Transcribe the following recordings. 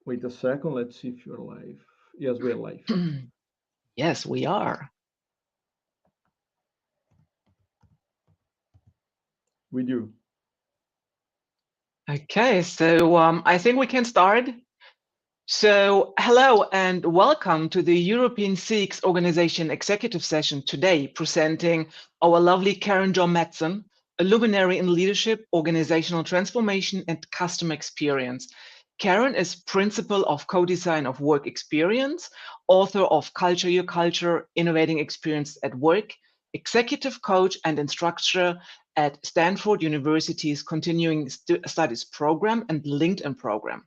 Wait a second. Let's see if you're live. Yes, we're live. Yes, we are. We do. Okay, so I think we can start. So, hello and welcome to the European CX Organization Executive Session today, presenting our lovely Karen Jaw-Madson, a luminary in leadership, organizational transformation, and customer experience. Karen is principal of co-design of work experience, author of Culture Your Culture, Innovating Experience at Work, executive coach and instructor at Stanford University's Continuing Studies Program and LinkedIn program.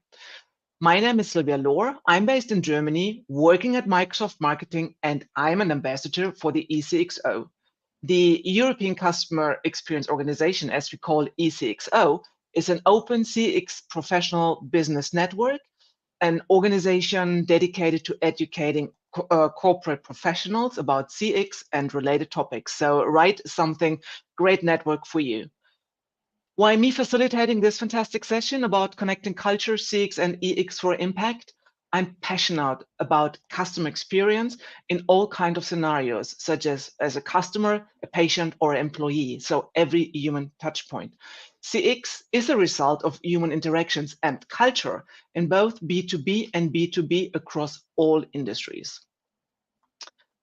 My name is Sylvia Lohr. I'm based in Germany, working at Microsoft Marketing, and I'm an ambassador for the ECXO. The European Customer Experience Organization, as we call ECXO, is an open CX professional business network, an organization dedicated to educating corporate professionals about CX and related topics. So, right, something great network for you. Why me facilitating this fantastic session about connecting culture, CX, and EX for impact? I'm passionate about customer experience in all kinds of scenarios, such as a customer, a patient, or an employee, so every human touch point. CX is a result of human interactions and culture in both B2B and B2B across all industries.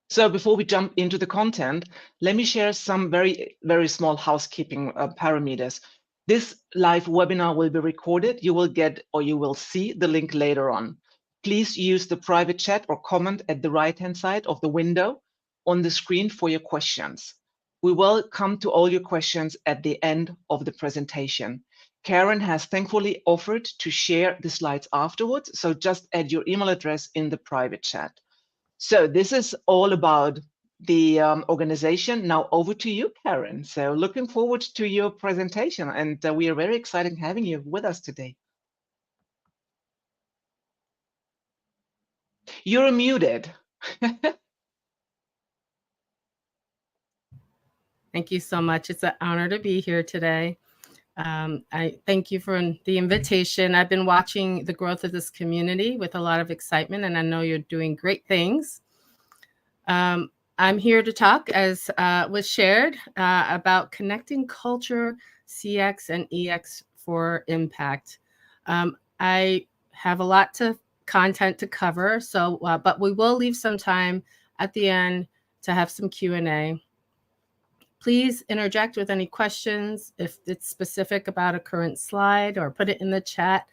So before we jump into the content, let me share some very small housekeeping parameters. This live webinar will be recorded. You will get or you will see the link later on. Please use the private chat or comment at the right-hand side of the window on the screen for your questions. We will come to all your questions at the end of the presentation. Karen has thankfully offered to share the slides afterwards, so just add your email address in the private chat. So this is all about the organization. Now over to you, Karen. So looking forward to your presentation, and we are very excited having you with us today. You're muted. Thank you so much. It's an honor to be here today. I thank you for the invitation. I've been watching the growth of this community with a lot of excitement, and I know you're doing great things. I'm here to talk, as was shared, about connecting culture, CX, and EX for impact. I have a lot to content to cover, so but we will leave some time at the end to have some Q&A. Please interject with any questions if it's specific about a current slide, or put it in the chat.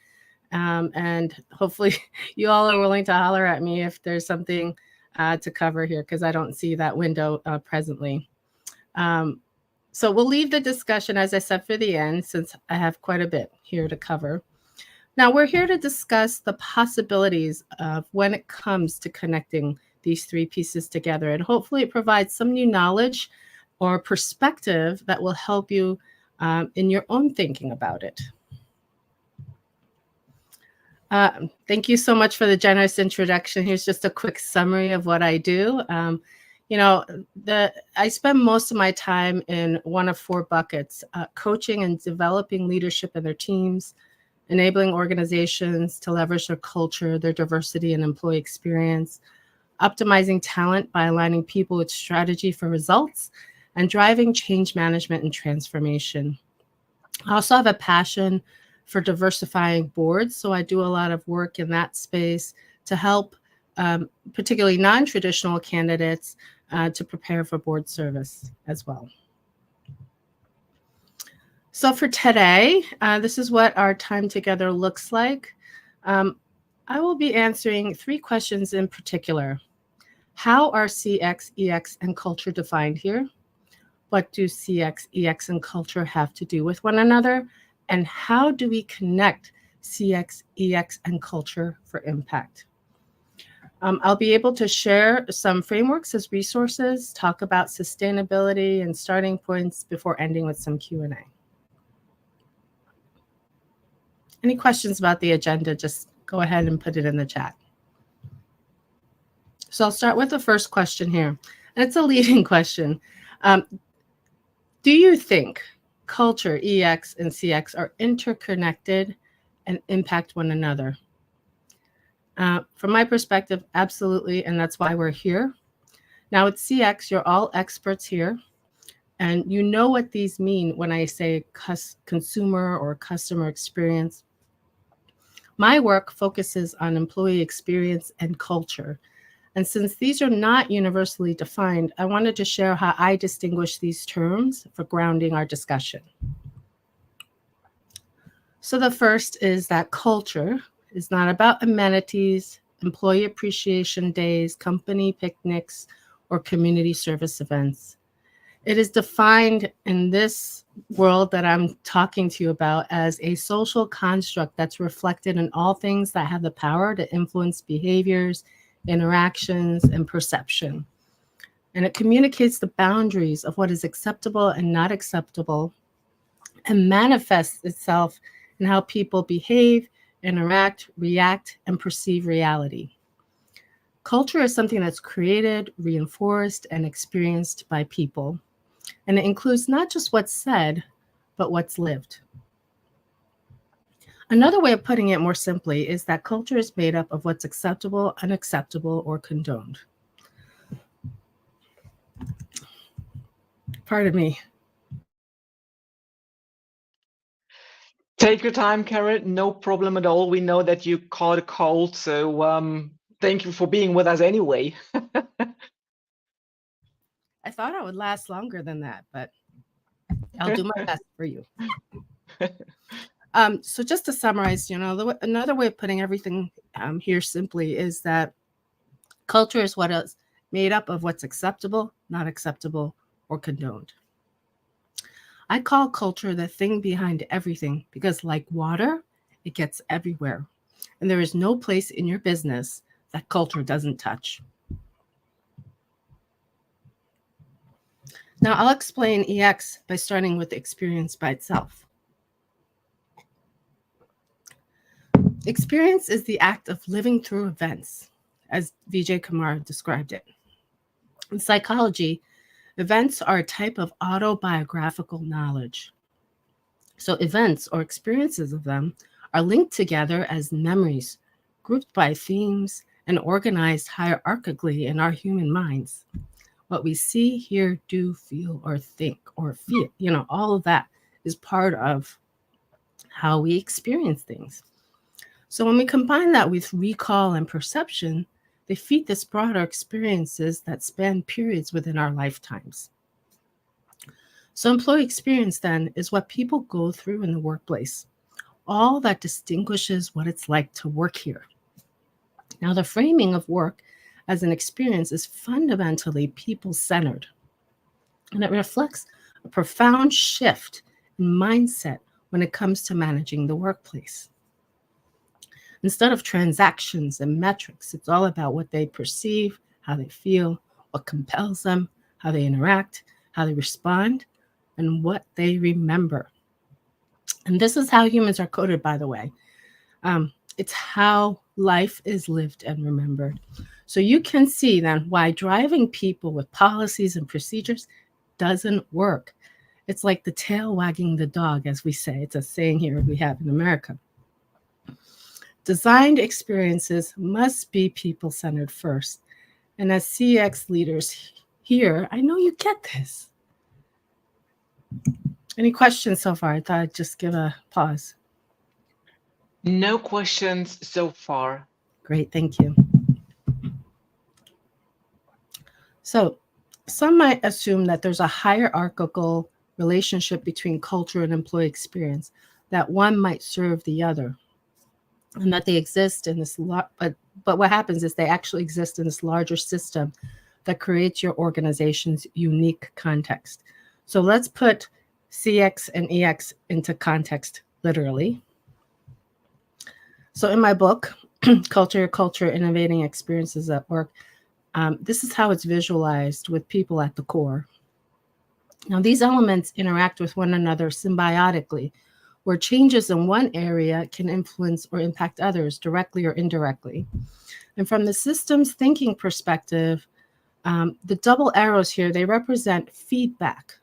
And hopefully you all are willing to holler at me if there's something to cover here, because I don't see that window presently. So we'll leave the discussion, as I said, for the end, since I have quite a bit here to cover. Now, we're here to discuss the possibilities of when it comes to connecting these three pieces together, and hopefully it provides some new knowledge or perspective that will help you in your own thinking about it. Thank you so much for the generous introduction. Here's just a quick summary of what I do. I spend most of my time in one of four buckets: coaching and developing leadership in their teams, enabling organizations to leverage their culture, their diversity, and employee experience, optimizing talent by aligning people with strategy for results, and driving change management and transformation. I also have a passion for diversifying boards, so I do a lot of work in that space to help particularly non-traditional candidates to prepare for board service as well. So for today, this is what our time together looks like. I will be answering three questions in particular. How are CX, EX, and culture defined here? What do CX, EX, and culture have to do with one another? And how do we connect CX, EX, and culture for impact? I'll be able to share some frameworks as resources, talk about sustainability and starting points before ending with some Q&A. Any questions about the agenda, just go ahead and put it in the chat. So I'll start with the first question here. And it's a leading question. Do you think culture, EX, and CX are interconnected and impact one another? From my perspective, absolutely, and that's why we're here. Now at CX, you're all experts here, and you know what these mean when I say consumer or customer experience. My work focuses on employee experience and culture. And since these are not universally defined, I wanted to share how I distinguish these terms for grounding our discussion. So the first is that culture is not about amenities, employee appreciation days, company picnics, or community service events. It is defined in this world that I'm talking to you about as a social construct that's reflected in all things that have the power to influence behaviors, interactions, and perception. And it communicates the boundaries of what is acceptable and not acceptable and manifests itself in how people behave, interact, react, and perceive reality. Culture is something that's created, reinforced, and experienced by people. And it includes not just what's said, but what's lived. Another way of putting it more simply is that culture is made up of what's acceptable, unacceptable, or condoned. Pardon me. Take your time, Karen. No problem at all. We know that you caught a cold, so thank you for being with us anyway. I thought I would last longer than that, but I'll do my best for you. So just to summarize, another way of putting everything here simply is that culture is what is made up of what's acceptable, not acceptable, or condoned. I call culture the thing behind everything because, like water, it gets everywhere. And there is no place in your business that culture doesn't touch. Now, I'll explain EX by starting with the experience by itself. Experience is the act of living through events, as Vijay Kumar described it. In psychology, events are a type of autobiographical knowledge. So events or experiences of them are linked together as memories, grouped by themes, and organized hierarchically in our human minds. What we see, hear, do, feel, or think, or feel, all of that is part of how we experience things. So when we combine that with recall and perception, they feed this broader experiences that span periods within our lifetimes. So employee experience then is what people go through in the workplace, all that distinguishes what it's like to work here. Now, the framing of work as an experience is fundamentally people-centered, and it reflects a profound shift in mindset when it comes to managing the workplace. Instead of transactions and metrics, it's all about what they perceive, how they feel, what compels them, how they interact, how they respond, and what they remember. And this is how humans are coded, by the way. It's how life is lived and remembered. So you can see then why driving people with policies and procedures doesn't work. It's like the tail wagging the dog, as we say. It's a saying here we have in America. Designed experiences must be people-centered first. And as CX leaders here, I know you get this. Any questions so far? I thought I'd just give a pause. No questions so far. Great, thank you. So some might assume that there's a hierarchical relationship between culture and employee experience, that one might serve the other, and that they exist in this, but what happens is they actually exist in this larger system that creates your organization's unique context. So let's put CX and EX into context literally. So in my book, Culture, Innovating Experiences at Work, this is how it's visualized with people at the core. Now, these elements interact with one another symbiotically, where changes in one area can influence or impact others directly or indirectly. And from the systems thinking perspective, the double arrows here, they represent feedback,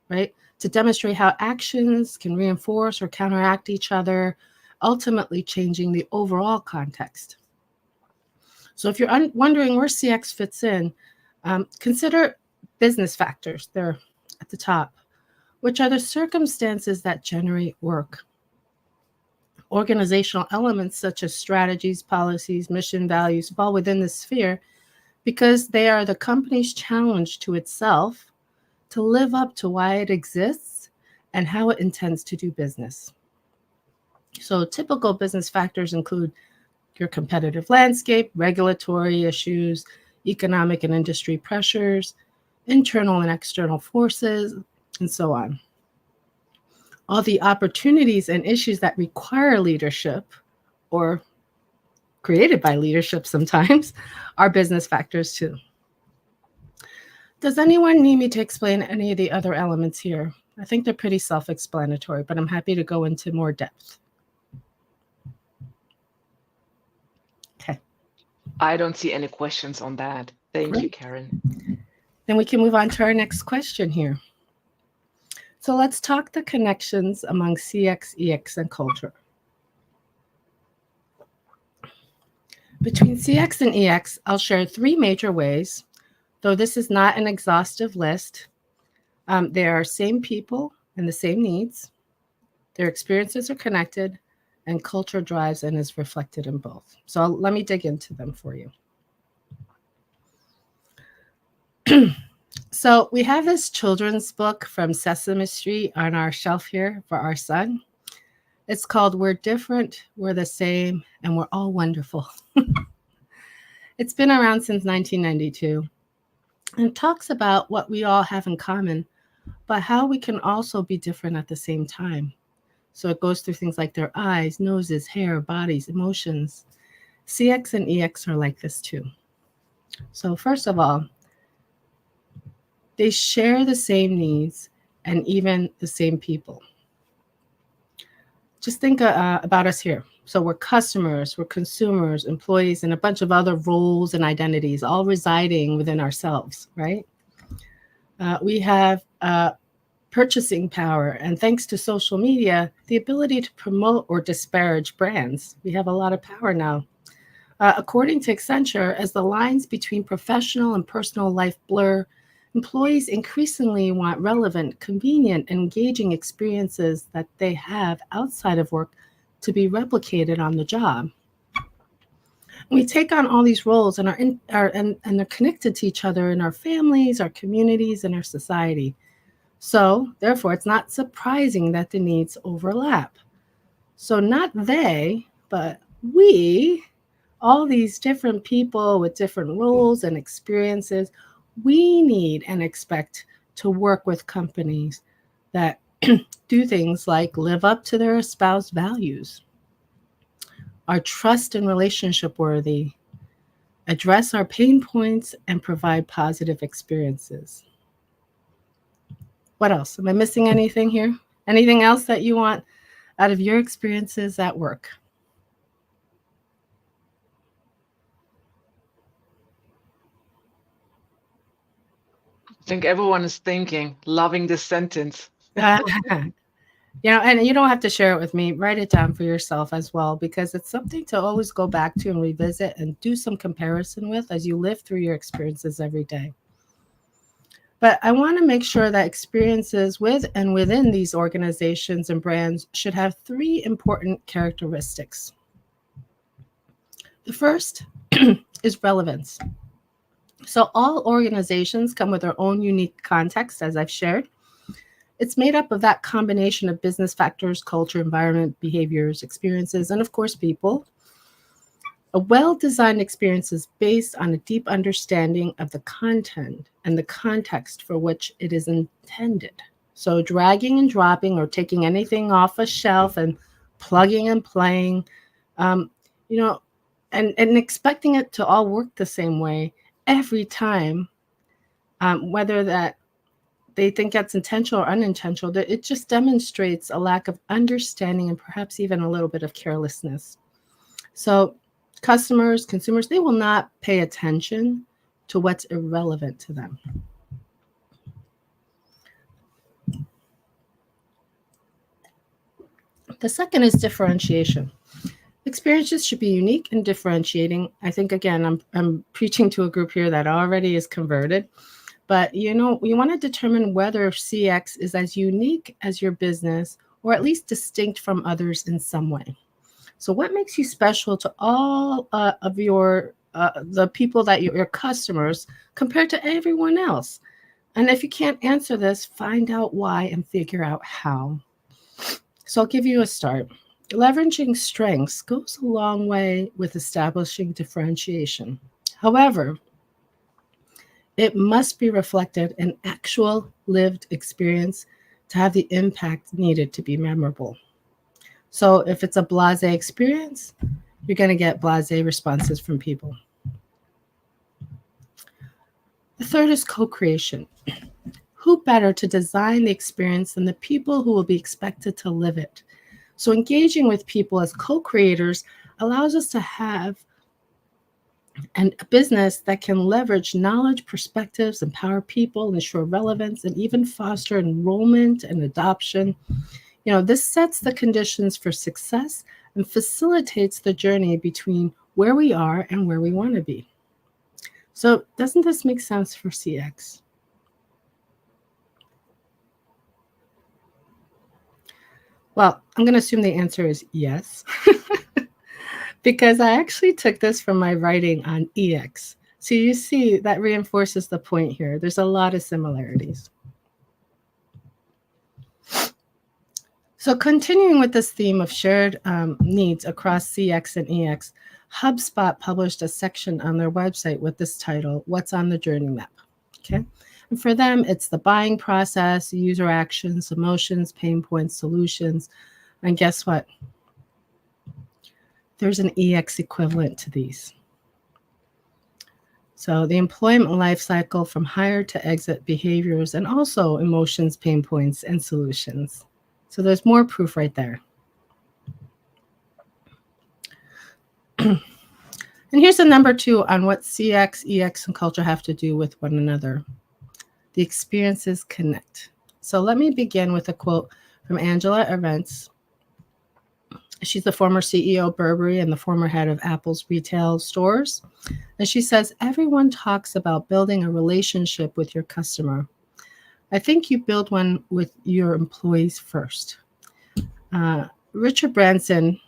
right? To demonstrate how actions can reinforce or counteract each other, ultimately changing the overall context. So if you're wondering where CX fits in, consider business factors. They're at the top, which are the circumstances that generate work. Organizational elements such as strategies, policies, mission, values fall within this sphere because they are the company's challenge to itself to live up to why it exists and how it intends to do business. So typical business factors include your competitive landscape, regulatory issues, economic and industry pressures, internal and external forces, and so on. All the opportunities and issues that require leadership or created by leadership sometimes are business factors too. Does anyone need me to explain any of the other elements here? I think they're pretty self-explanatory, but I'm happy to go into more depth. Okay. I don't see any questions on that. Thank you, Karen. Then we can move on to our next question here. So let's talk the connections among CX, EX, and culture. Between CX and EX, I'll share three major ways, though this is not an exhaustive list. They are same people and the same needs. Their experiences are connected, and culture drives and is reflected in both. So let me dig into them for you. So we have this children's book from Sesame Street on our shelf here for our son. It's called We're Different, We're the Same, and We're All Wonderful. It's been around since 1992. And it talks about what we all have in common, but how we can also be different at the same time. So it goes through things like their eyes, noses, hair, bodies, emotions. CX and EX are like this too. So first of all, they share the same needs and even the same people. Just think about us here. So we're customers, we're consumers, employees, and a bunch of other roles and identities all residing within ourselves, right? We have purchasing power, and thanks to social media, the ability to promote or disparage brands. We have a lot of power now. According to Accenture, as the lines between professional and personal life blur, employees increasingly want relevant, convenient, and engaging experiences that they have outside of work to be replicated on the job. We take on all these roles and they're connected to each other in our families, our communities, and our society. So, therefore, it's not surprising that the needs overlap. So not they, but we, all these different people with different roles and experiences, we need and expect to work with companies that do things like live up to their espoused values, are trust and relationship worthy, address our pain points, and provide positive experiences. What else? Am I missing anything here? Anything else that you want out of your experiences at work? I think everyone is thinking, loving this sentence. And you don't have to share it with me. Write it down for yourself as well, because it's something to always go back to and revisit and do some comparison with as you live through your experiences every day. But I want to make sure that experiences with and within these organizations and brands should have three important characteristics. The first is relevance. So all organizations come with their own unique context, as I've shared. It's made up of that combination of business factors, culture, environment, behaviors, experiences, and of course, people. A well-designed experience is based on a deep understanding of the content and the context for which it is intended. So dragging and dropping or taking anything off a shelf and plugging and playing, and expecting it to all work the same way every time, whether that they think that's intentional or unintentional, that it just demonstrates a lack of understanding and perhaps even a little bit of carelessness. So customers, consumers, they will not pay attention to what's irrelevant to them. The second is differentiation. Experiences should be unique and differentiating. I think, again, I'm preaching to a group here that already is converted. But you want to determine whether CX is as unique as your business or at least distinct from others in some way. So what makes you special to all of the people that your customers compared to everyone else? And if you can't answer this, find out why and figure out how. So I'll give you a start. Leveraging strengths goes a long way with establishing differentiation. However, it must be reflected in actual lived experience to have the impact needed to be memorable. So if it's a blasé experience, you're going to get blasé responses from people. The third is co-creation. Who better to design the experience than the people who will be expected to live it? So engaging with people as co-creators allows us to have a business that can leverage knowledge, perspectives, empower people, ensure relevance, and even foster enrollment and adoption. This sets the conditions for success and facilitates the journey between where we are and where we want to be. So doesn't this make sense for CX? Well, I'm going to assume the answer is yes, because I actually took this from my writing on EX. So you see that reinforces the point here. There's a lot of similarities. So continuing with this theme of shared needs across CX and EX, HubSpot published a section on their website with this title, What's on the Journey Map? Okay. And for them, it's the buying process, user actions, emotions, pain points, solutions. And guess what? There's an EX equivalent to these. So the employment life cycle from hire to exit behaviors and also emotions, pain points, and solutions. So there's more proof right there. And here's the number 2 on what CX, EX, and culture have to do with one another. The experiences connect. So let me begin with a quote from Angela Arendts. She's the former CEO of Burberry and the former head of Apple's retail stores. And she says, everyone talks about building a relationship with your customer. I think you build one with your employees first. Richard Branson,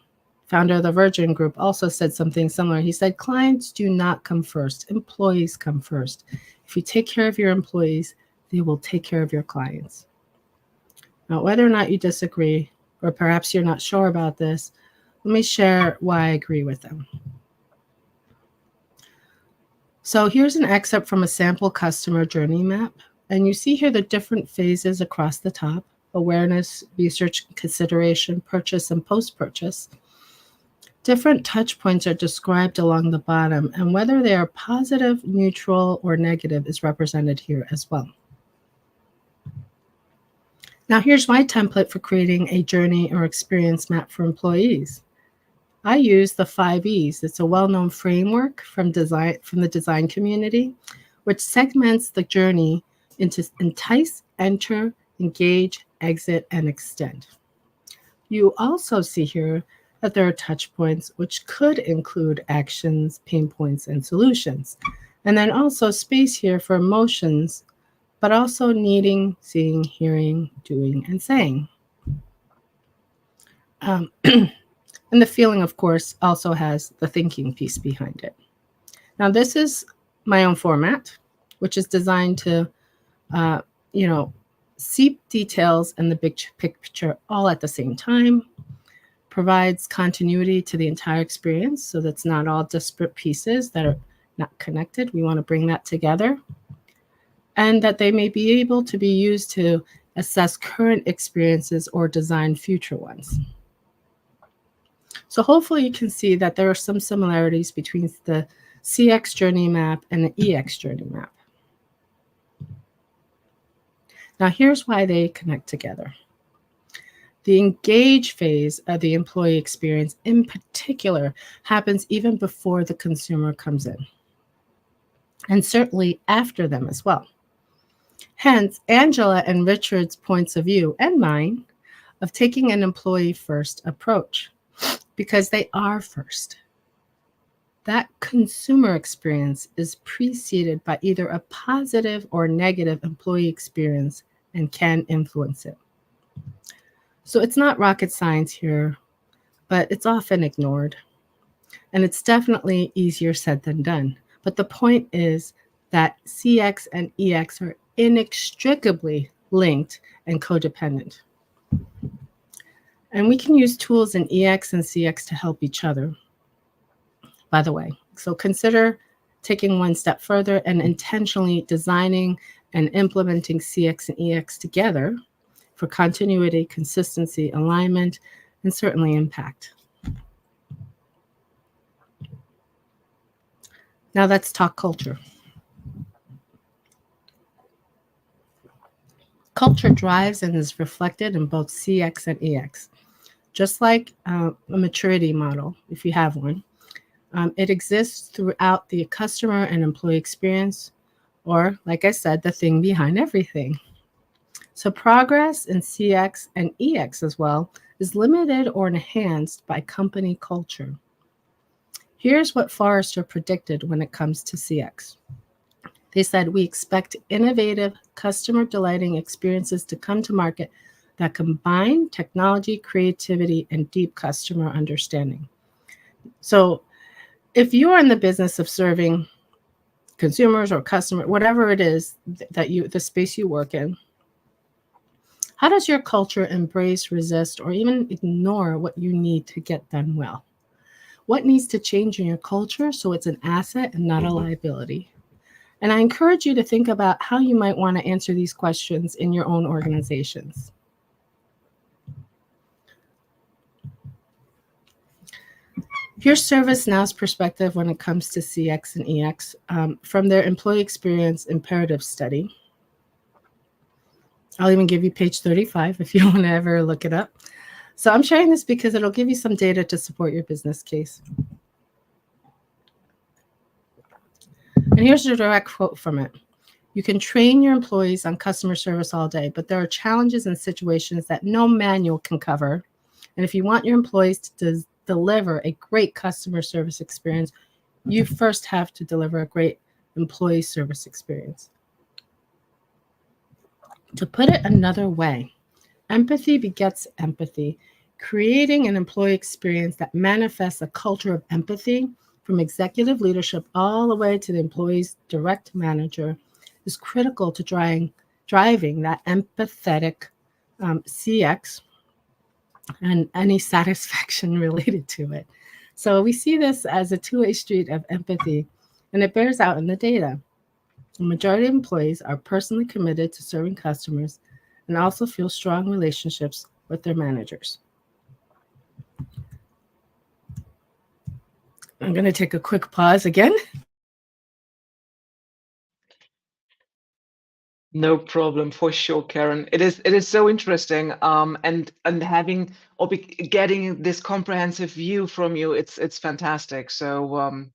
founder of the Virgin Group, also said something similar. He said, clients do not come first. Employees come first. If you take care of your employees, they will take care of your clients. Now, whether or not you disagree, or perhaps you're not sure about this, let me share why I agree with them. So here's an excerpt from a sample customer journey map. And you see here the different phases across the top: awareness, research, consideration, purchase, and post-purchase. Different touch points are described along the bottom, and whether they are positive, neutral, or negative is represented here as well. Now, here's my template for creating a journey or experience map for employees. I use the 5 E's. It's a well-known framework from the design community, which segments the journey into entice, enter, engage, exit, and extend. You also see here that there are touch points, which could include actions, pain points, and solutions. And then also space here for emotions, but also needing, seeing, hearing, doing, and saying. And the feeling, of course, also has the thinking piece behind it. Now, this is my own format, which is designed to, seep details and the big picture all at the same time, provides continuity to the entire experience, so that's not all disparate pieces that are not connected. We want to bring that together, and that they may be able to be used to assess current experiences or design future ones. So hopefully you can see that there are some similarities between the CX journey map and the EX journey map. Now here's why they connect together. The engage phase of the employee experience in particular happens even before the consumer comes in, and certainly after them as well. Hence, Angela and Richard's points of view, and mine, of taking an employee first approach. because they are first. That consumer experience is preceded by either a positive or negative employee experience and can influence it. So it's not rocket science here, but it's often ignored. And it's definitely easier said than done. But the point is that CX and EX are inextricably linked and codependent. And we can use tools in EX and CX to help each other, by the way. So consider taking one step further and intentionally designing and implementing CX and EX together for continuity, consistency, alignment, and certainly impact. Now let's talk culture. Culture drives and is reflected in both CX and EX. Just like a maturity model, if you have one, it exists throughout the customer and employee experience, or like I said, the thing behind everything. So progress in CX and EX as well is limited or enhanced by company culture. Here's what Forrester predicted when it comes to CX. They said, we expect innovative, customer-delighting experiences to come to market that combine technology, creativity, and deep customer understanding. So if you are in the business of serving consumers or customers, whatever it is that the space you work in, how does your culture embrace, resist, or even ignore what you need to get done well? What needs to change in your culture so it's an asset and not a liability? And I encourage you to think about how you might want to answer these questions in your own organizations. Here's ServiceNow's perspective when it comes to CX and EX from their employee experience imperative study. I'll even give you page 35 if you want to ever look it up. So I'm sharing this because it'll give you some data to support your business case. And here's a direct quote from it. You can train your employees on customer service all day, but there are challenges and situations that no manual can cover. And if you want your employees to deliver a great customer service experience, you first have to deliver a great employee service experience. To put it another way, empathy begets empathy. Creating an employee experience that manifests a culture of empathy from executive leadership all the way to the employee's direct manager is critical to driving that empathetic CX and any satisfaction related to it. So we see this as a two-way street of empathy, and it bears out in the data. The majority of employees are personally committed to serving customers and also feel strong relationships with their managers. I'm going to take a quick pause again. No problem, for sure, Karen. It is so interesting, and having or getting this comprehensive view from you, it's fantastic. So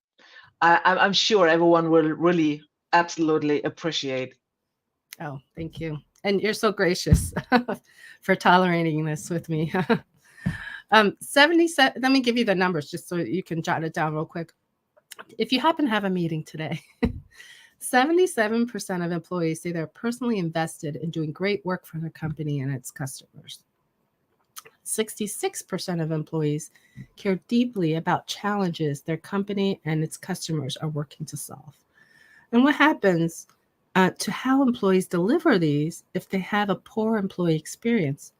I'm sure everyone will really absolutely appreciate. Oh, thank you, and you're so gracious for tolerating this with me. 77. Let me give you the numbers just so you can jot it down real quick. If you happen to have a meeting today. 77% of employees say they're personally invested in doing great work for their company and its customers. 66% of employees care deeply about challenges their company and its customers are working to solve. And what happens to how employees deliver these if they have a poor employee experience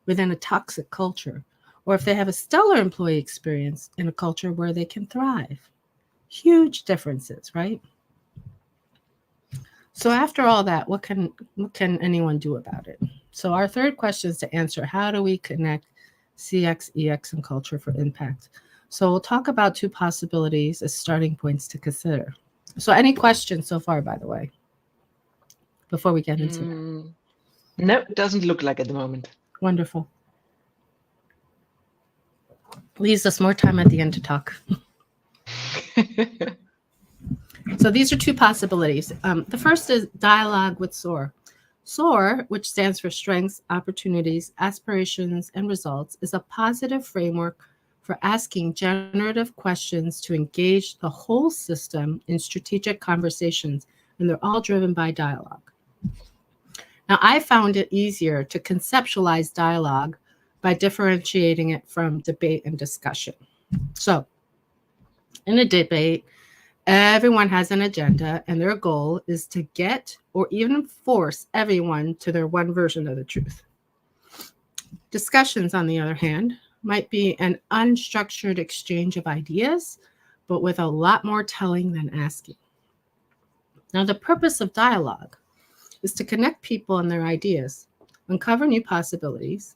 within a toxic culture, or if they have a stellar employee experience in a culture where they can thrive? Huge differences, right? So after all that, what can anyone do about it? So our third question is to answer, how do we connect CX, EX, and culture for impact? So we'll talk about two possibilities as starting points to consider. So any questions so far, by the way, before we get into that? No, it doesn't look like at the moment. Wonderful. Leaves us more time at the end to talk. So these are two possibilities. The first is dialogue with SOAR. SOAR, which stands for Strengths, Opportunities, Aspirations, and Results, is a positive framework for asking generative questions to engage the whole system in strategic conversations, and they're all driven by dialogue. Now, I found it easier to conceptualize dialogue by differentiating it from debate and discussion. So, in a debate, everyone has an agenda, and their goal is to get or even force everyone to their one version of the truth. Discussions, on the other hand, might be an unstructured exchange of ideas, but with a lot more telling than asking. Now, the purpose of dialogue is to connect people and their ideas, uncover new possibilities,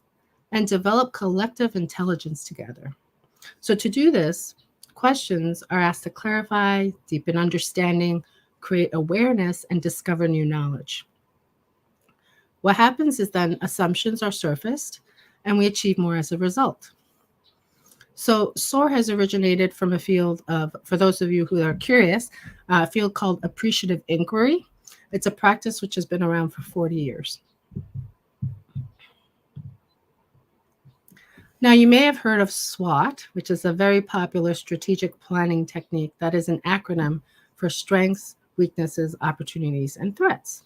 and develop collective intelligence together. So to do this, questions are asked to clarify, deepen understanding, create awareness, and discover new knowledge. What happens is then assumptions are surfaced, and we achieve more as a result. So SOAR has originated from a field of, for those of you who are curious, a field called appreciative inquiry. It's a practice which has been around for 40 years. Now, you may have heard of SWOT, which is a very popular strategic planning technique that is an acronym for strengths, weaknesses, opportunities, and threats.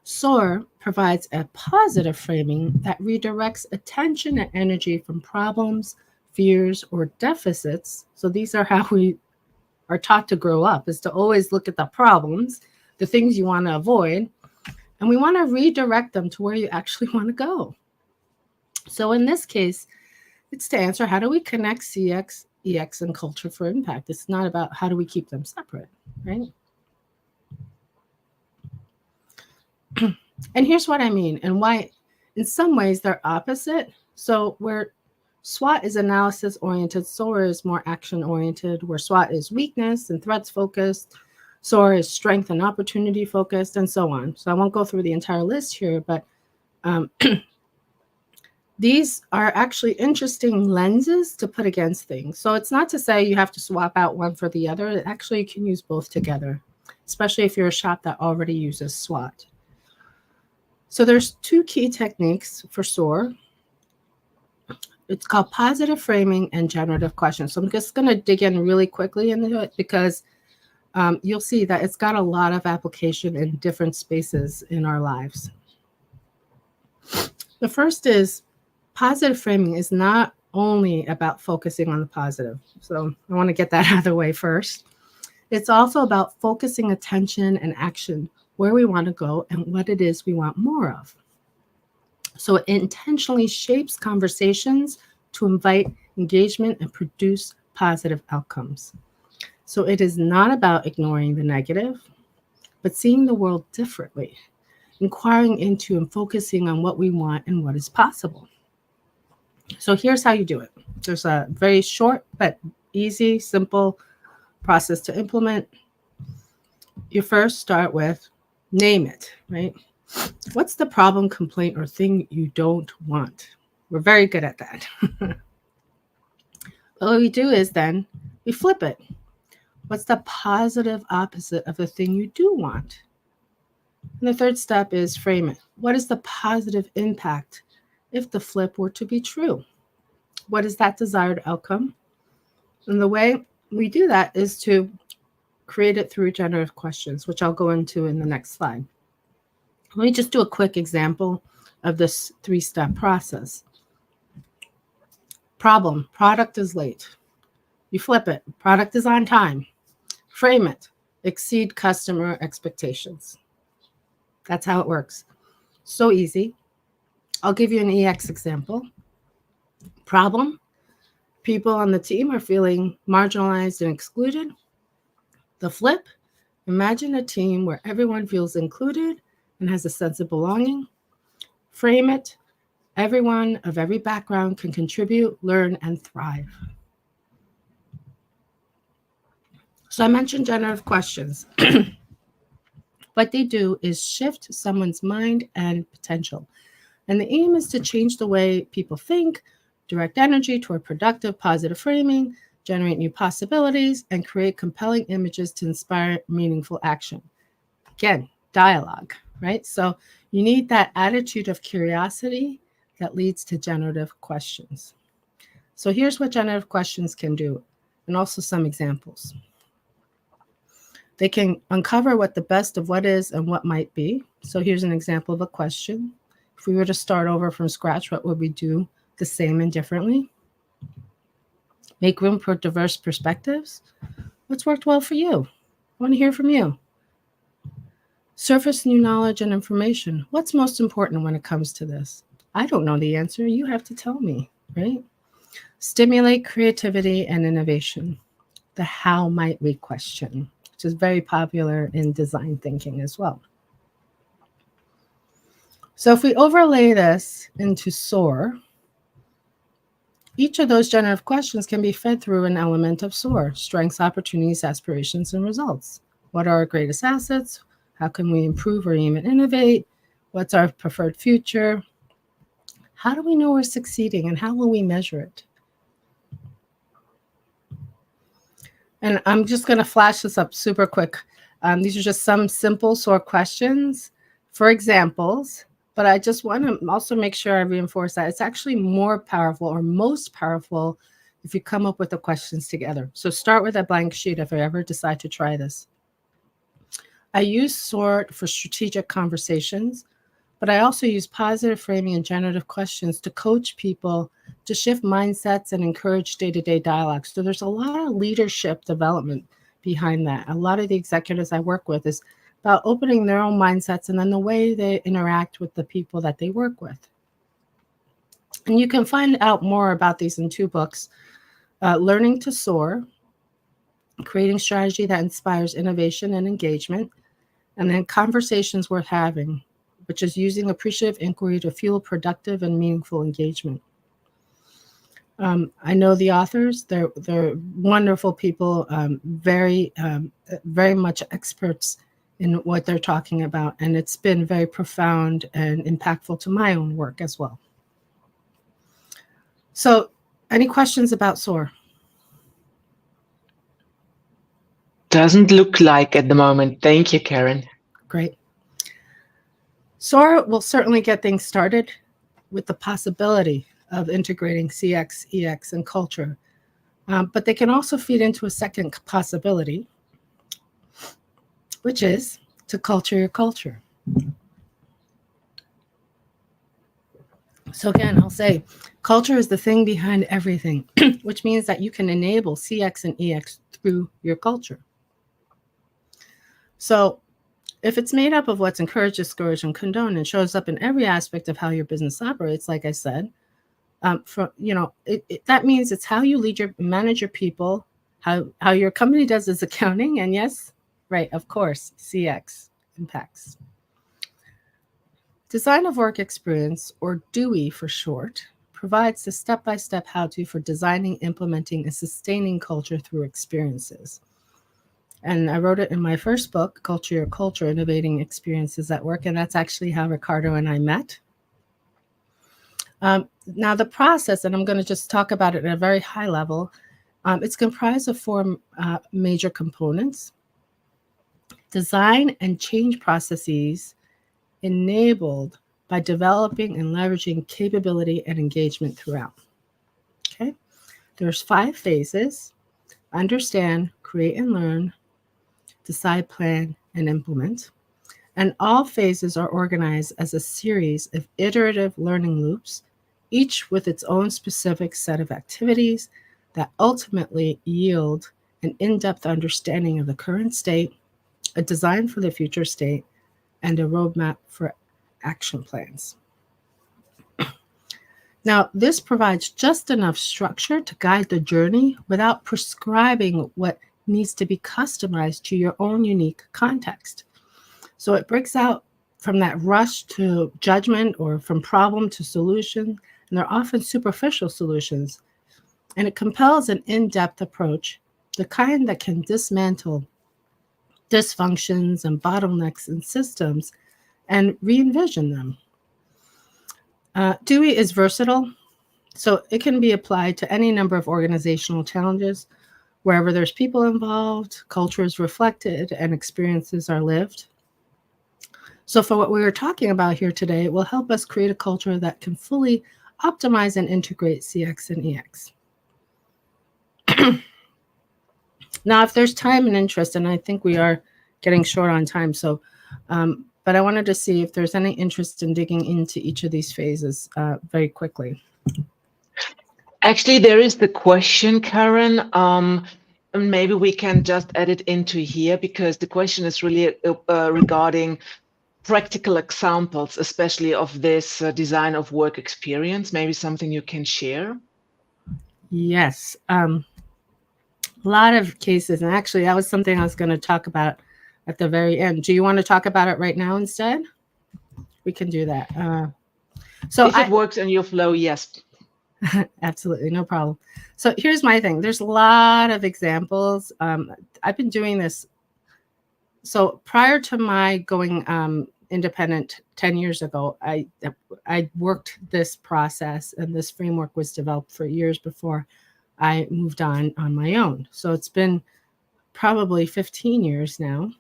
SOAR provides a positive framing that redirects attention and energy from problems, fears, or deficits. So these are how we are taught to grow up, is to always look at the problems, the things you want to avoid, and we want to redirect them to where you actually want to go. So in this case, it's to answer, how do we connect CX, EX, and culture for impact? It's not about how do we keep them separate, right? And here's what I mean, and why in some ways they're opposite. So where SWOT is analysis oriented, SOAR is more action oriented. Where SWOT is weakness and threats focused, SOAR is strength and opportunity focused, and so on. So I won't go through the entire list here, but these are actually interesting lenses to put against things. So it's not to say you have to swap out one for the other. Actually, you can use both together, especially if you're a shop that already uses SWOT. So there's two key techniques for SOAR. It's called positive framing and generative questions. So I'm just going to dig in really quickly into it because you'll see that it's got a lot of application in different spaces in our lives. The first is positive framing is not only about focusing on the positive. So I want to get that out of the way first. It's also about focusing attention and action where we want to go and what it is we want more of. So it intentionally shapes conversations to invite engagement and produce positive outcomes. So it is not about ignoring the negative, but seeing the world differently, inquiring into and focusing on what we want and what is possible. So here's how you do it. There's a very short but easy, simple process to implement. You first start with name it, right? What's the problem, complaint, or thing you don't want? We're very good at that. What we do is then we flip it. What's the positive opposite of the thing you do want? And the third step is frame it. What is the positive impact if the flip were to be true? What is that desired outcome? And the way we do that is to create it through generative questions, which I'll go into in the next slide. Let me just do a quick example of this three-step process. Problem, product is late. You flip it, product is on time. Frame it, exceed customer expectations. That's how it works. So easy. I'll give you an EX example. Problem, people on the team are feeling marginalized and excluded. The flip, imagine a team where everyone feels included and has a sense of belonging. Frame it, everyone of every background can contribute, learn, and thrive. So I mentioned generative questions. What they do is shift someone's mind and potential. And the aim is to change the way people think, direct energy toward productive, positive framing, generate new possibilities, and create compelling images to inspire meaningful action. Again, dialogue, right? So you need that attitude of curiosity that leads to generative questions. So here's what generative questions can do, and also some examples. They can uncover what the best of what is and what might be. So here's an example of a question. If we were to start over from scratch, what would we do the same and differently? Make room for diverse perspectives. What's worked well for you? I want to hear from you. Surface new knowledge and information. What's most important when it comes to this? I don't know the answer. You have to tell me, right? Stimulate creativity and innovation. The how might we question, which is very popular in design thinking as well. So if we overlay this into SOAR, each of those generative questions can be fed through an element of SOAR: strengths, opportunities, aspirations, and results. What are our greatest assets? How can we improve or even innovate? What's our preferred future? How do we know we're succeeding, and how will we measure it? And I'm just going to flash this up super quick. These are just some simple SOAR questions for examples, but I just want to also make sure I reinforce that it's actually more powerful, or most powerful, if you come up with the questions together. So start with a blank sheet if I ever decide to try this. I use SOAR for strategic conversations, but I also use positive framing and generative questions to coach people to shift mindsets and encourage day-to-day dialogue. So there's a lot of leadership development behind that. A lot of the executives I work with is about opening their own mindsets and then the way they interact with the people that they work with. And you can find out more about these in 2 books, Learning to Soar, Creating Strategy that Inspires Innovation and Engagement, and then Conversations Worth Having, which is using appreciative inquiry to fuel productive and meaningful engagement. I know the authors; they're wonderful people, very much experts in what they're talking about, and it's been very profound and impactful to my own work as well. So, any questions about SOAR? Doesn't look like at the moment. Thank you, Karen. Great. SOAR will certainly get things started with the possibility of integrating CX, EX, and culture. But they can also feed into a second possibility, which is to culture your culture. So again, I'll say culture is the thing behind everything, which means that you can enable CX and EX through your culture. So if it's made up of what's encouraged, discouraged, and condoned, and shows up in every aspect of how your business operates, like I said, that means it's how you manage your people, how your company does its accounting, and yes, right, of course, CX impacts. Design of Work Experience, or DEWE for short, provides the step-by-step how-to for designing, implementing, and sustaining culture through experiences. And I wrote it in my first book, Culture Your Culture, Innovating Experiences at Work, and that's actually how Ricardo and I met. Now the process, and I'm going to just talk about it at a very high level, it's comprised of 4 major components: design and change processes enabled by developing and leveraging capability and engagement throughout. Okay, there's 5 phases: understand, create and learn, decide, plan, and implement. And all phases are organized as a series of iterative learning loops, each with its own specific set of activities that ultimately yield an in-depth understanding of the current state, a design for the future state, and a roadmap for action plans. Now, this provides just enough structure to guide the journey without prescribing what needs to be customized to your own unique context. So it breaks out from that rush to judgment or from problem to solution, and they're often superficial solutions. And it compels an in-depth approach, the kind that can dismantle dysfunctions and bottlenecks in systems and re-envision them. DEWE is versatile, so it can be applied to any number of organizational challenges. Wherever there's people involved, culture is reflected, and experiences are lived. So for what we were talking about here today, it will help us create a culture that can fully optimize and integrate CX and EX. Now, if there's time and interest, and I think we are getting short on time, so, but I wanted to see if there's any interest in digging into each of these phases very quickly. Actually, there is the question, Karen. Maybe we can just add it into here, because the question is really regarding practical examples, especially of this design of work experience. Maybe something you can share. Yes. A lot of cases, and actually that was something I was going to talk about at the very end. Do you want to talk about it right now instead? We can do that. So if it works in your flow, yes. Absolutely, no problem. So here's my thing. There's a lot of examples. I've been doing this. So prior to my going independent 10 years ago, I worked this process, and this framework was developed for years before I moved on my own. So it's been probably 15 years now.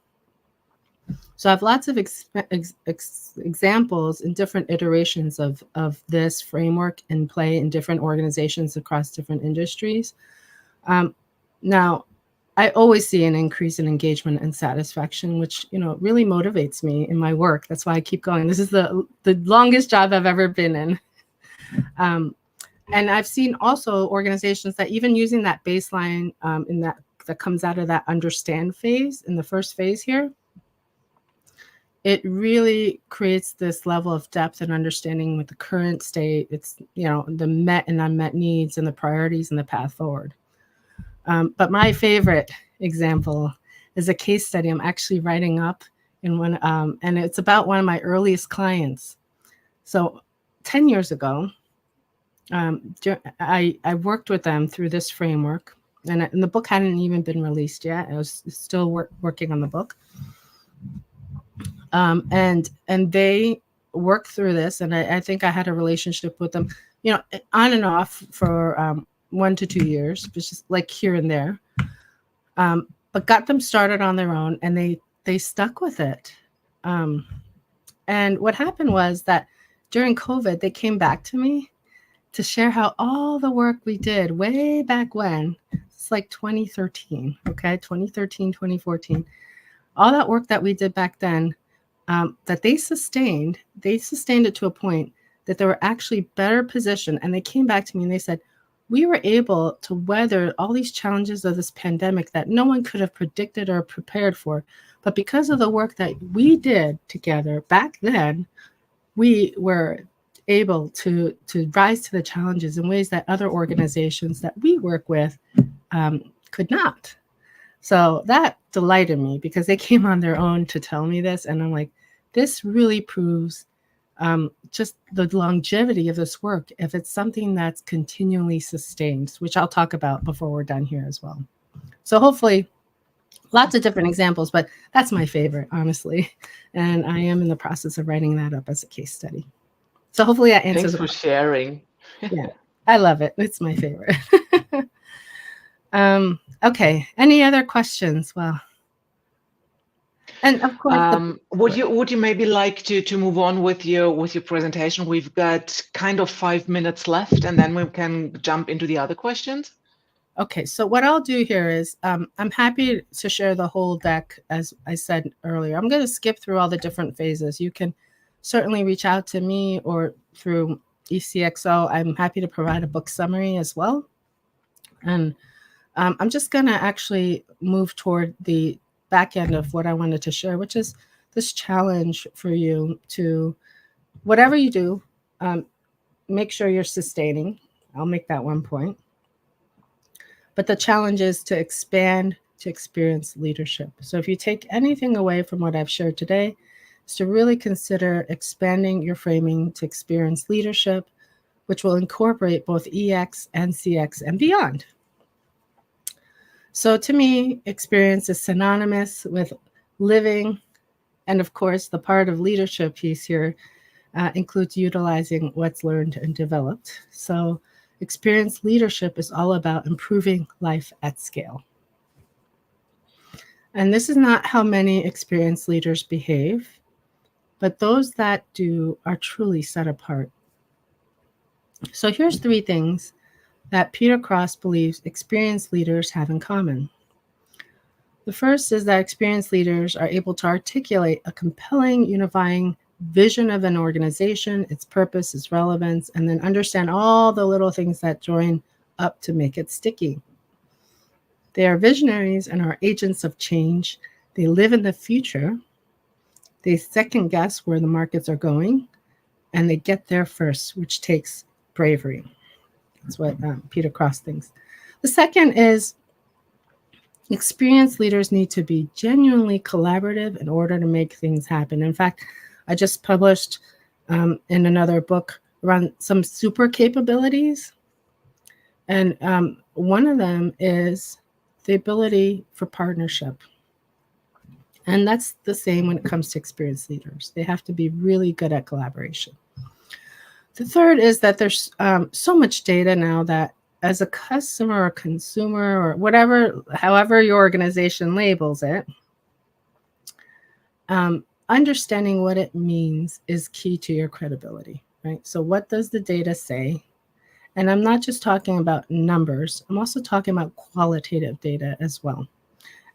So I have lots of examples and different iterations of this framework in play in different organizations across different industries. Now, I always see an increase in engagement and satisfaction, which, you know, really motivates me in my work. That's why I keep going. This is the longest job I've ever been in. And I've seen also organizations that even using that baseline in that comes out of that understand phase, in the first phase here, it really creates this level of depth and understanding with the current state. It's, you know, the met and unmet needs and the priorities and the path forward. But my favorite example is a case study I'm actually writing up in one, and it's about one of my earliest clients. So 10 years ago, I worked with them through this framework, and the book hadn't even been released yet. I was still working on the book. And they worked through this, and I think I had a relationship with them, you know, on and off for 1 to 2 years, just like here and there, but got them started on their own, and they stuck with it. And what happened was that during COVID, they came back to me to share how all the work we did way back when, it's like 2013, okay, 2013, 2014, all that work that we did back then, that they sustained it to a point that they were actually better positioned. And they came back to me and they said, we were able to weather all these challenges of this pandemic that no one could have predicted or prepared for. But because of the work that we did together back then, we were able to rise to the challenges in ways that other organizations that we work with could not. So that delighted me, because they came on their own to tell me this. And I'm like, this really proves just the longevity of this work, if it's something that's continually sustained, which I'll talk about before we're done here as well. So hopefully lots of different examples, but that's my favorite, honestly. And I am in the process of writing that up as a case study. So hopefully that answers. Thanks for sharing. Yeah, I love it. It's my favorite. Okay. Any other questions? Well, and of course, would you maybe like to move on with your presentation? We've got kind of 5 minutes left, and then we can jump into the other questions. Okay, so what I'll do here is I'm happy to share the whole deck, as I said earlier. I'm going to skip through all the different phases. You can certainly reach out to me or through ECXO. I'm happy to provide a book summary as well. And I'm just going to actually move toward the back end of what I wanted to share, which is this challenge for you to, whatever you do, make sure you're sustaining. I'll make that one point. But the challenge is to expand to experience leadership. So if you take anything away from what I've shared today, is to really consider expanding your framing to experience leadership, which will incorporate both EX and CX and beyond. So to me, experience is synonymous with living. And of course, the part of leadership piece here includes utilizing what's learned and developed. So experience leadership is all about improving life at scale. And this is not how many experienced leaders behave, but those that do are truly set apart. So here's 3 things that Peter Cross believes experienced leaders have in common. The first is that experienced leaders are able to articulate a compelling, unifying vision of an organization, its purpose, its relevance, and then understand all the little things that join up to make it sticky. They are visionaries and are agents of change. They live in the future. They second guess where the markets are going, and they get there first, which takes bravery. That's what Peter Cross thinks. The second is experienced leaders need to be genuinely collaborative in order to make things happen. In fact, I just published in another book around some super capabilities. And one of them is the ability for partnership. And that's the same when it comes to experienced leaders. They have to be really good at collaboration. The third is that there's so much data now that as a customer or consumer or whatever, however your organization labels it, understanding what it means is key to your credibility, right? So what does the data say? And I'm not just talking about numbers, I'm also talking about qualitative data as well.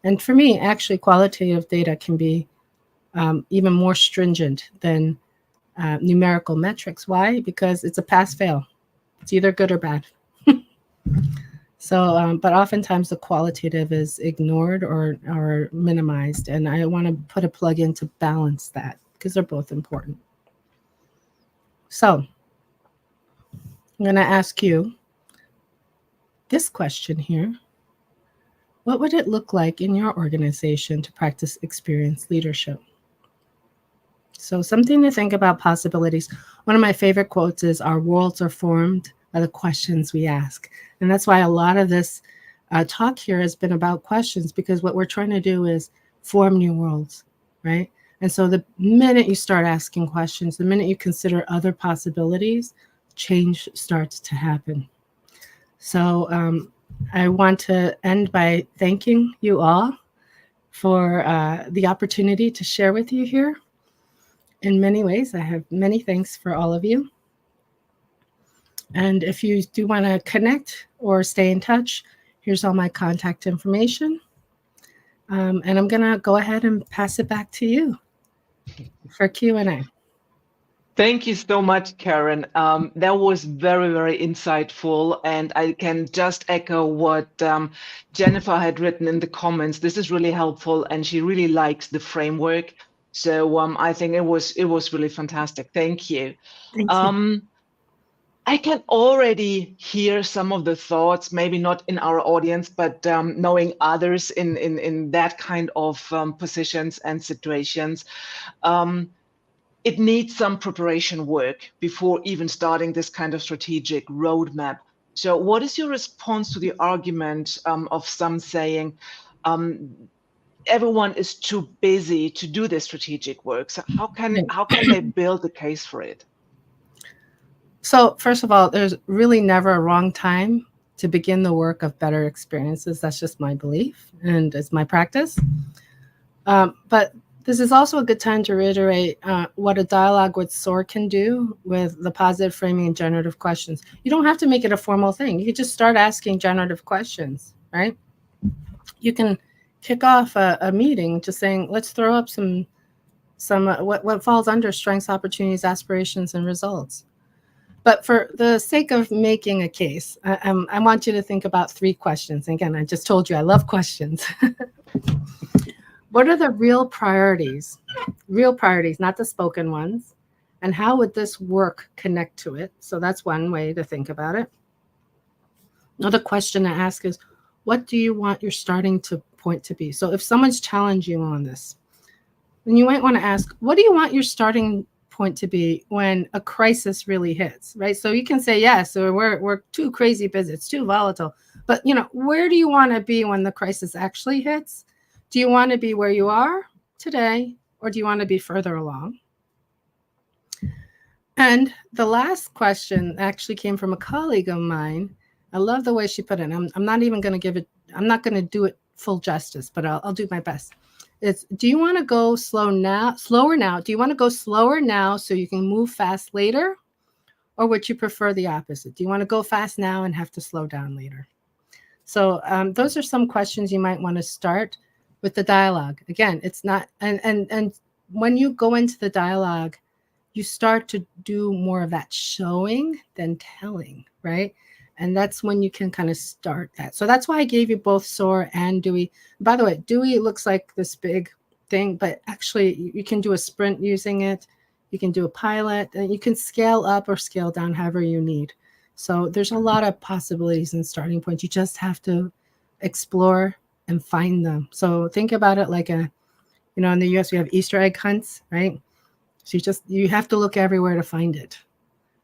And for me, actually, qualitative data can be even more stringent than numerical metrics. Why? Because it's a pass-fail. It's either good or bad. So, but oftentimes the qualitative is ignored or minimized. And I want to put a plug in to balance that because they're both important. So I'm going to ask you this question here. What would it look like in your organization to practice experienced leadership? So something to think about possibilities. One of my favorite quotes is, our worlds are formed by the questions we ask. And that's why a lot of this talk here has been about questions, because what we're trying to do is form new worlds, right? And so the minute you start asking questions, the minute you consider other possibilities, change starts to happen. So I want to end by thanking you all for the opportunity to share with you here. In many ways, I have many thanks for all of you. And if you do want to connect or stay in touch, here's all my contact information. And I'm going to go ahead and pass it back to you for Q&A. Thank you so much, Karen. That was very, very insightful. And I can just echo what Jennifer had written in the comments. This is really helpful, and she really likes the framework. So I think it was really fantastic. Thank you. Thank you. I can already hear some of the thoughts, maybe not in our audience, but knowing others in that kind of positions and situations. It needs some preparation work before even starting this kind of strategic roadmap. So what is your response to the argument of some saying, everyone is too busy to do this strategic work? So how can they build the case for it? So first of all, there's really never a wrong time to begin the work of better experiences. That's just my belief, and it's my practice. But this is also a good time to reiterate what a dialogue with SOAR can do with the positive framing and generative questions. You don't have to make it a formal thing. You can just start asking generative questions, right? You can kick off a meeting just saying, let's throw up some what falls under strengths, opportunities, aspirations, and results. But for the sake of making a case, I want you to think about 3 questions. Again, I just told you I love questions. What are the real priorities, not the spoken ones? And how would this work connect to it? So that's one way to think about it. Another question to ask is, what do you want your starting point to be? So if someone's challenging you on this, then you might want to ask, what do you want your starting point to be when a crisis really hits, right? So you can say, yes, so we're too crazy busy, it's too volatile. But where do you want to be when the crisis actually hits? Do you want to be where you are today, or do you want to be further along? And the last question actually came from a colleague of mine. I love the way she put it. I'm not even going to I'm not going to do it full justice, but I'll do my best. It's, do you want to go slower now? Do you want to go slower now so you can move fast later? Or would you prefer the opposite? Do you want to go fast now and have to slow down later? So those are some questions you might want to start with the dialogue. Again, it's not, and when you go into the dialogue, you start to do more of that showing than telling, right? And that's when you can kind of start that. So that's why I gave you both SOAR and DEWI. By the way, DEWI looks like this big thing, but actually you can do a sprint using it. You can do a pilot, and you can scale up or scale down however you need. So there's a lot of possibilities and starting points. You just have to explore and find them. So think about it like in the US, we have Easter egg hunts, right? So you have to look everywhere to find it.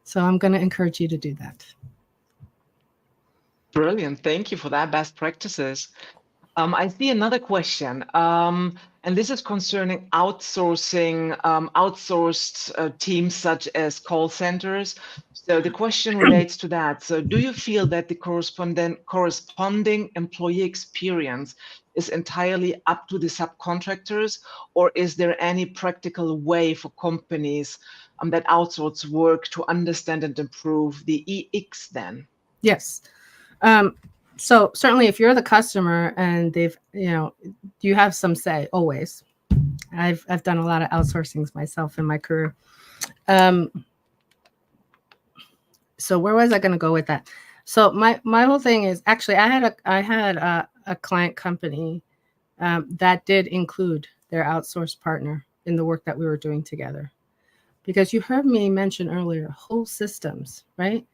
So I'm going to encourage you to do that. Brilliant. Thank you for that. Best practices. I see another question, and this is concerning outsourcing, outsourced teams such as call centers. So the question relates to that. So do you feel that the corresponding employee experience is entirely up to the subcontractors, or is there any practical way for companies that outsource work to understand and improve the EX then? Yes. So certainly if you're the customer and you have some say always. I've done a lot of outsourcings myself in my career. So where was I going to go with that? So my whole thing is actually I had a client company that did include their outsourced partner in the work that we were doing together, because you heard me mention earlier whole systems, right?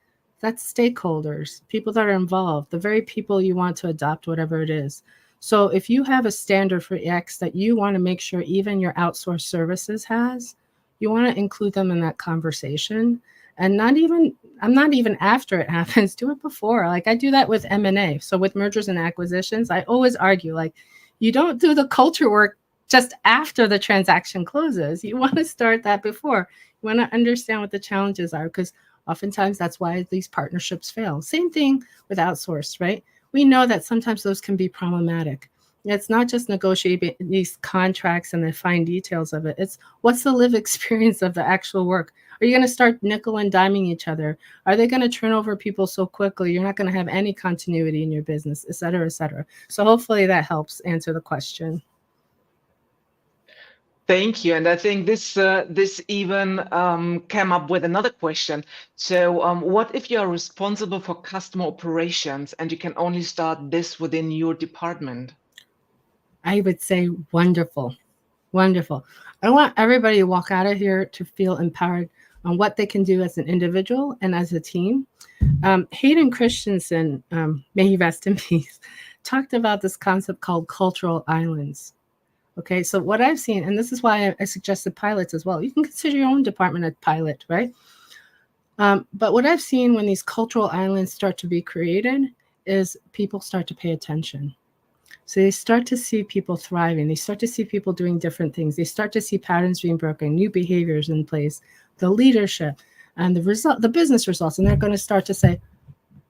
That's stakeholders, people that are involved, the very people you want to adopt whatever it is. So if you have a standard for X that you want to make sure even your outsourced services has, you want to include them in that conversation. And I'm not even after it happens, do it before. Like I do that with M&A. So with mergers and acquisitions, I always argue like you don't do the culture work just after the transaction closes. You want to start that before. You want to understand what the challenges are, because oftentimes that's why these partnerships fail. Same thing with outsourced, right? We know that sometimes those can be problematic. It's not just negotiating these contracts and the fine details of it. It's what's the lived experience of the actual work. Are you going to start nickel and diming each other? Are they going to turn over people so quickly you're not going to have any continuity in your business, et cetera, et cetera? So hopefully that helps answer the question. Thank you. And I think this even came up with another question. So what if you are responsible for customer operations and you can only start this within your department? I would say wonderful. Wonderful. I want everybody to walk out of here to feel empowered on what they can do as an individual and as a team. Hayden Christensen, may he rest in peace, talked about this concept called cultural islands. Okay, so what I've seen, and this is why I suggested pilots as well. You can consider your own department a pilot, right? But what I've seen when these cultural islands start to be created is people start to pay attention. So they start to see people thriving. They start to see people doing different things. They start to see patterns being broken, new behaviors in place, the leadership, and the business results. And they're going to start to say,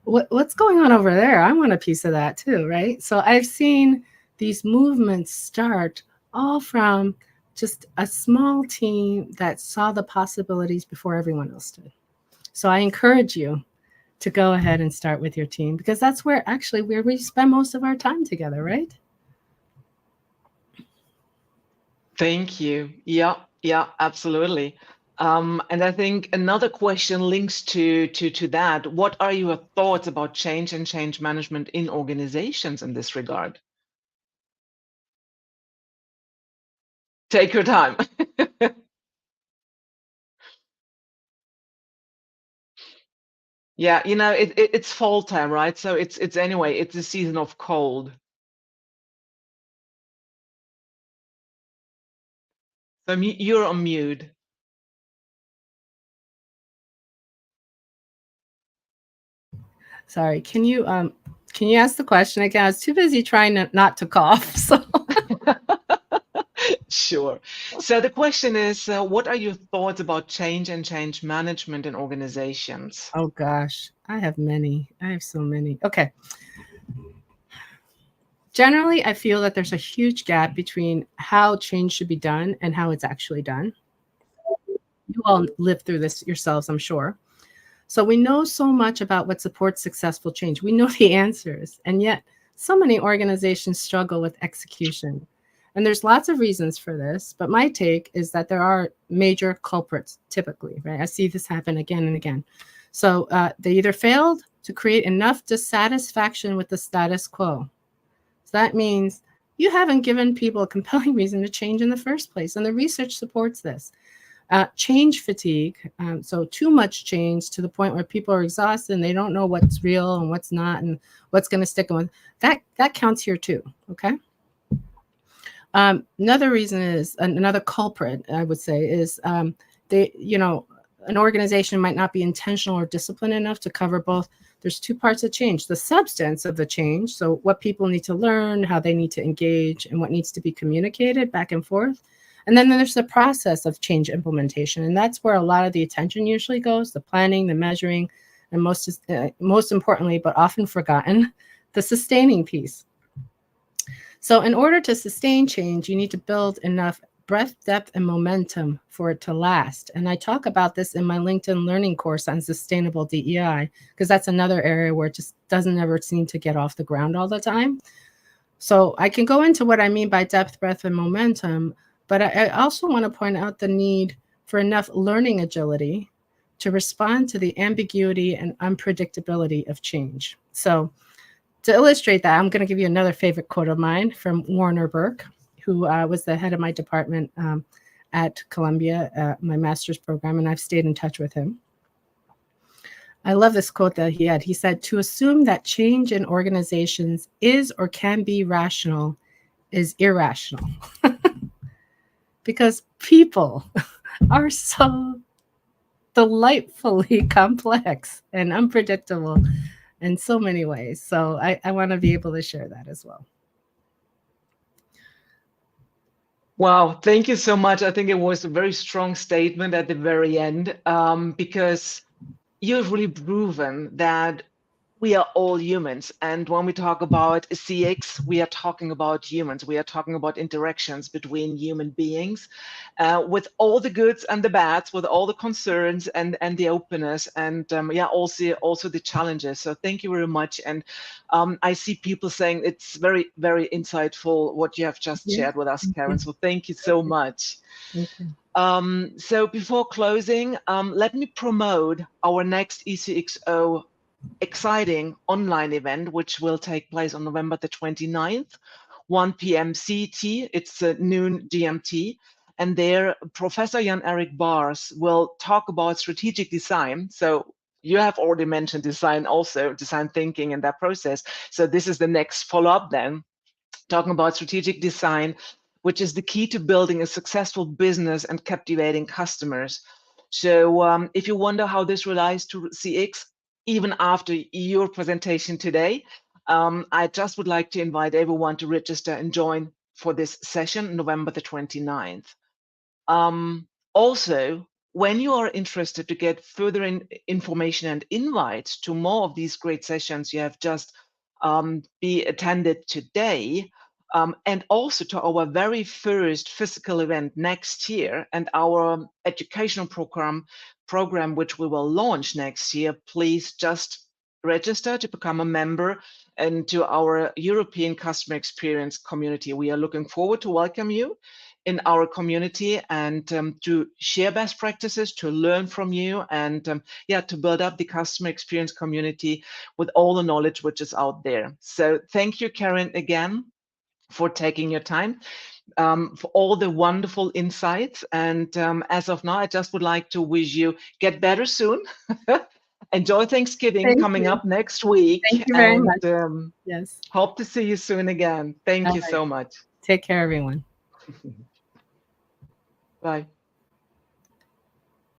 what's going on over there? I want a piece of that too, right? So I've seen these movements start all from just a small team that saw the possibilities before everyone else did. So I encourage you to go ahead and start with your team, because that's where we spend most of our time together, right? Thank you. Yeah, absolutely. And I think another question links to that. What are your thoughts about change and change management in organizations in this regard? Take your time. Yeah, it's fall time, right? So it's a season of cold. So you're on mute. Sorry, can you ask the question again? I was too busy trying not to cough. So Sure. So the question is, what are your thoughts about change and change management in organizations? oh gosh, I have so many. Okay. Generally, I feel that there's a huge gap between how change should be done and how it's actually done. You all lived through this yourselves, I'm sure. So we know so much about what supports successful change. We know the answers, and yet so many organizations struggle with execution. And there's lots of reasons for this, but my take is that there are major culprits typically, right? I see this happen again and again. So they either failed to create enough dissatisfaction with the status quo. So that means you haven't given people a compelling reason to change in the first place. And the research supports this. Change fatigue, so too much change to the point where people are exhausted and they don't know what's real and what's not and what's going to stick with. That counts here too, okay? Another reason is, another culprit, I would say, is an organization might not be intentional or disciplined enough to cover both. There's two parts of change: the substance of the change, so what people need to learn, how they need to engage, and what needs to be communicated back and forth. And then there's the process of change implementation, and that's where a lot of the attention usually goes: the planning, the measuring, and most importantly, but often forgotten, the sustaining piece. So in order to sustain change, you need to build enough breadth, depth, and momentum for it to last. And I talk about this in my LinkedIn learning course on sustainable DEI, because that's another area where it just doesn't ever seem to get off the ground all the time. So I can go into what I mean by depth, breadth, and momentum, but I also want to point out the need for enough learning agility to respond to the ambiguity and unpredictability of change. So to illustrate that, I'm going to give you another favorite quote of mine from Warner Burke, who was the head of my department at Columbia, my master's program, and I've stayed in touch with him. I love this quote that he had. He said, "To assume that change in organizations is or can be rational is irrational." Because people are so delightfully complex and unpredictable in so many ways. So I want to be able to share that as well. Wow, thank you so much. I think it was a very strong statement at the very end, because you've really proven that we are all humans. And when we talk about CX, we are talking about humans. We are talking about interactions between human beings, with all the goods and the bads, with all the concerns and the openness, and also the challenges. So thank you very much. And I see people saying it's very, very insightful what you have just shared with us, Karen. So thank you so much. Thank you. So before closing, let me promote our next ECXO exciting online event, which will take place on November the 29th, 1 p.m. CET. It's noon GMT. And there, Professor Jan-Erik Bars will talk about strategic design. So you have already mentioned design also, design thinking and that process. So this is the next follow-up then, talking about strategic design, which is the key to building a successful business and captivating customers. So if you wonder how this relates to CX, even after your presentation today, I just would like to invite everyone to register and join for this session, November the 29th. Also, when you are interested to get further information and invites to more of these great sessions you have just be attended today, and also to our very first physical event next year and our educational program which we will launch next year, please just register to become a member and to our European customer experience community. We are looking forward to welcome you in our community and to share best practices, to learn from you, and to build up the customer experience community with all the knowledge which is out there. So thank you, Karen, again, for taking your time, for all the wonderful insights. And as of now, I just would like to wish you get better soon. Enjoy Thanksgiving coming up next week. Thank you very much. Yes. Hope to see you soon again. Thank you so much. Take care, everyone. Bye.